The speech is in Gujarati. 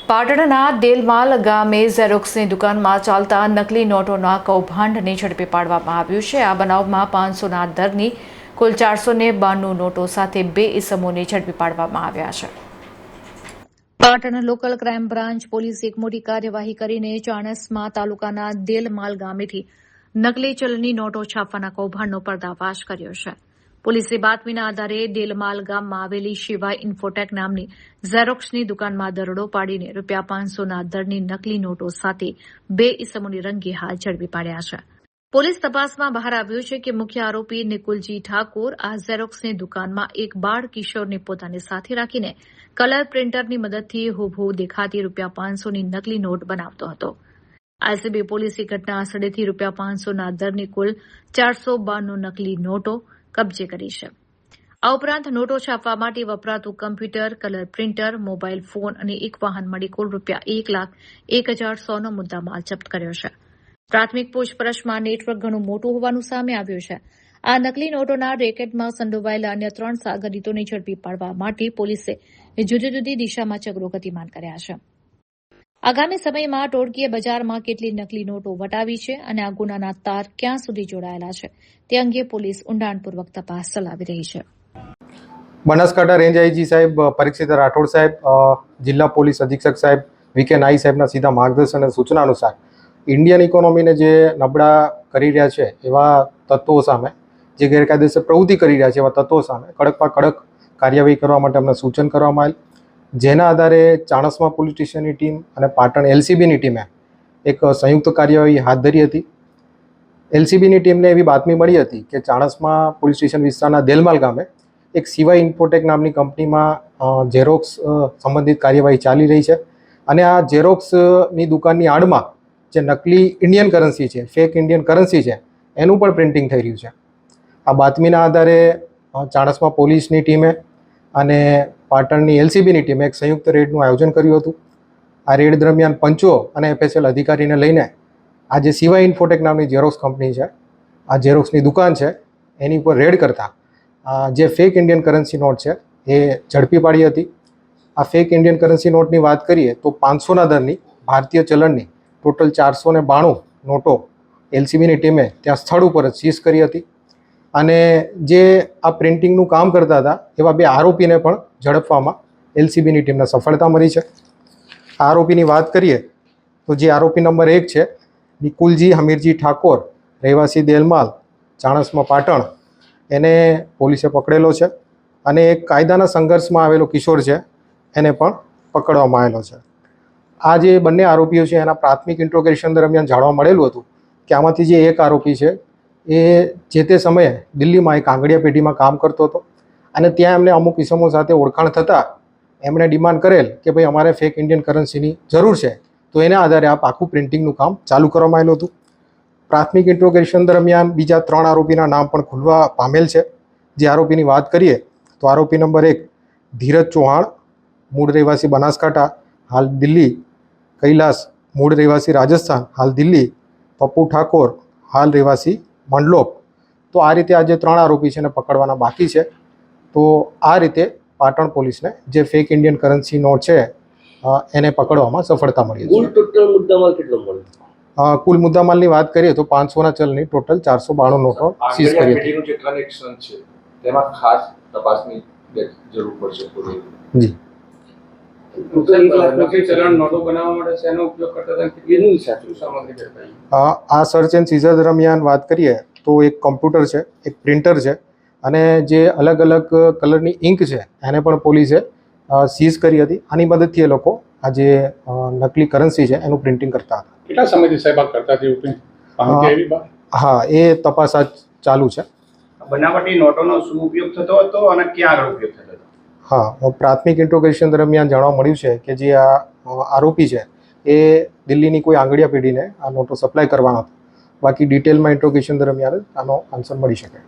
પાટણના દેલમાલ ગામે ઝેરોક્સની દુકાનમાં ચાલતા નકલી નોટોના કૌભાંડને ઝડપી પાડવામાં આવ્યું છે। આ બનાવમાં 500ના દરની કુલ 492 નોટો સાથે 2 ઇસમોને ઝડપી પાડવામાં આવ્યા છે। પાટણ લોકલ ક્રાઇમ બ્રાન્ચ પોલીસે એક મોટી કાર્યવાહી કરીને ચાણસ્મા તાલુકાના દેલમાલ ગામેથી નકલી ચલણી નોટો છાપવાના કૌભાંડનો પર્દાફાશ કર્યો છે। પોલીસે બાતમીના આધારે દેલમાલ ગામમાં આવેલી શિવાય ઇન્ફોટેક નામની ઝેરોક્સની દુકાનમાં દરોડો પાડીને ₹500ના દરની નકલી નોટો સાથે 2 ઇસમોની રંગે હાથ ઝડપી પાડ્યા છે। પોલીસ તપાસમાં બહાર આવ્યું છે કે મુખ્ય આરોપી નિકુલજી ઠાકોર આ ઝેરોક્સની દુકાનમાં એક બાળ કિશોરને પોતાની સાથે રાખીને કલર પ્રિન્ટરની મદદથી હુબહુ દેખાતી ₹500ની નકલી નોટ બનાવતો હતો। આઈસીબી પોલીસે ઘટના સ્થળેથી ₹500ના દરની કુલ 492 નકલી નોટો કબજે કરી છે। આ ઉપરાંત નોટો છાપવા માટે વપરાતું computer, colour printer, mobile phone અને એક વાહન મળી કુલ ₹1,01,100નો મુદ્દામાલ જપ્ત કર્યો છે। પ્રાથમિક પૂછપરછમાં નેટવર્ક ઘણું મોટું હોવાનું સામે આવ્યું છે। આ નકલી નોટોના રેકેટમાં સંડોવાયેલા અન્ય 3 સાગરીતોને ઝડપી પાડવા માટે પોલીસે જુદી જુદી દિશામાં ચક્રો ગતિમાન કર્યા છે। આગામી સમયમાં ટોળકીએ બજારમાં કેટલી નકલી નોટો વટાવી છે અને આ ગુનાના તાર ક્યાં સુધી જોડાયેલા છે તે અંગે પોલીસ ઊંડાણપૂર્વક તપાસ ચલાવી રહી છે। બનાસકાંઠા રેન્જ આઈજી સાહેબ પરીક્ષિત રાઠોડ સાહેબ, જિલ્લા પોલીસ અધિક્ષક સાહેબ વી.કે. નાઈ સાહેબના સીધા માર્ગદર્શન અને સૂચના અનુસાર ઇન્ડિયન ઇકોનોમીને જે નબળા કરી રહ્યા છે એવા તત્વો સામે, જે ગેરકાયદેસર પ્રવૃત્તિ કરી રહ્યા છે એવા તત્વો સામે કડકમાં કડક કાર્યવાહી કરવા માટે અમને સૂચન કરવામાં આવેલ। જેના આધારે ચાણસ્મા પોલીસ સ્ટેશનની ટીમ અને પાટણ એલસીબીની ટીમે એક સંયુક્ત કાર્યવાહી હાથ ધરી હતી। એલસીબીની ટીમને એવી બાતમી મળી હતી કે ચાણસ્મા પોલીસ સ્ટેશન વિસ્તારના દેલમાલ ગામે એક શિવાય ઇન્ફોટેક નામની કંપનીમાં ઝેરોક્સ સંબંધિત કાર્યવાહી ચાલી રહી છે અને આ ઝેરોક્સની દુકાનની આડમાં જે નકલી ઇન્ડિયન કરન્સી છે, ફેક ઇન્ડિયન કરન્સી છે, એનું પણ પ્રિન્ટિંગ થઈ રહ્યું છે। આ બાતમીના આધારે ચાણસ્મા પોલીસની ટીમે અને પાટણની એલસીબીની ટીમે એક સંયુક્ત રેડનું આયોજન કર્યું હતું। આ રેડ દરમિયાન પંચો અને એફએસએલ અધિકારીને લઈને આ જે શિવાય ઇન્ફોટેક નામની ઝેરોક્સ કંપની છે, આ ઝેરોક્સની દુકાન છે, એની ઉપર રેડ કરતા જે ફેક ઇન્ડિયન કરન્સી નોટ છે એ ઝડપી પાડી હતી। આ ફેક ઇન્ડિયન કરન્સી નોટની વાત કરીએ તો 500ના દરની ભારતીય ચલણની ટોટલ 492 નોટો એલસીબીની ટીમે ત્યાં સ્થળ ઉપર જ સીઝ કરી હતી અને જે આ પ્રિન્ટિંગનું કામ કરતા હતા એવા 2 આરોપીને પણ ઝડપવામાં એલસીબીની ટીમને સફળતા મળી છે। આ આરોપીની વાત કરીએ તો જે આરોપી નંબર 1 છે નિકુલજી હમીરજી ઠાકોર, રહેવાસી દેલમાલ, ચાણસ્મા પાટણ, એને પોલીસે પકડેલો છે અને એક કાયદાના સંઘર્ષમાં આવેલો કિશોર છે એને પણ પકડવામાં આવેલો છે। આ જે બંને આરોપીઓ છે એના પ્રાથમિક ઇન્ટ્રોગેશન દરમિયાન જાણવા મળેલું હતું કે આમાંથી જે એક આરોપી છે એ જે તે સમયે દિલ્હીમાં એક આંગળીયા પેઢીમાં કામ કરતો હતો અને ત્યાં એમને અમુક ઇસમો સાથે ઓળખાણ થતાં એમણે ડિમાન્ડ કરેલ કે ભાઈ અમારે ફેક ઇન્ડિયન કરન્સીની જરૂર છે, તો એના આધારે આ આખું પ્રિન્ટિંગનું કામ ચાલુ કરવામાં આવેલું હતું। પ્રાથમિક ઇન્ટ્રોગેશન દરમિયાન બીજા 3 આરોપીના નામ પણ ખુલવા પામેલ છે। જે આરોપીની વાત કરીએ તો આરોપી નંબર 1 ધીરજ ચૌહાણ, મૂળ રહેવાસી બનાસકાંઠા, હાલ દિલ્હી; કૈલાસ, મૂળ રહેવાસી રાજસ્થાન, હાલ દિલ્હી; પપ્પુ ઠાકોર, હાલ રહેવાસી મંડલોપ। તો આ રીતે આ જે 3 આરોપી છે એને પકડવાના બાકી છે। તો આ રીતે પાટણ પોલીસને જે ફેક ઇન્ડિયન કરન્સી નોટ છે એને પકડવામાં સફળતા મળી છે। કુલ ટોટલ મુદ્દામાલ કેટલો મળ્યો? કુલ મુદ્દામાલની વાત કરીએ તો 500ના ચલની ટોટલ 492 નોટો સીઝ કરી હતી। જે ટ્રાન્ઝેક્શન છે તેમાં ખાસ તપાસની જરૂર પડશે। જી, નકલી ચલણ નોટો બનાવવા માટે શેનો ઉપયોગ કરતા હતા, કેટલીનું સાચું સામગ્રી ઝડપાઈ? આ સર્ચ એન્ડ સીઝર દરમિયાન વાત કરીએ તો એક કમ્પ્યુટર છે, એક પ્રિન્ટર છે અને જે અલગ અલગ કલરની ઇંક છે એને પણ પોલીસે સીઝ કરી હતી। આની મદદથી એ લોકો આ જે નકલી કરન્સી છે એનું પ્રિન્ટિંગ કરતા હતા। કેટલા સમયથી સાહેબ આ કરતા હતા? હા, એ તપાસ ચાલુ છે। બનાવટી નોટોનો શું ઉપયોગ થતો હતો અને ક્યાં આગળ ઉપયોગ થતો હતો? હા, પ્રાથમિક ઇન્ટ્રોગેશન દરમિયાન જાણવા મળ્યું છે કે જે આ આરોપી છે એ દિલ્હીની કોઈ આંગળીયા પેઢીને આ નોટો સપ્લાય કરવાનો હતો। બાકી ડિટેલમાં ઇન્ટ્રોગેશન દરમિયાન આનો આન્સર મળી શકે।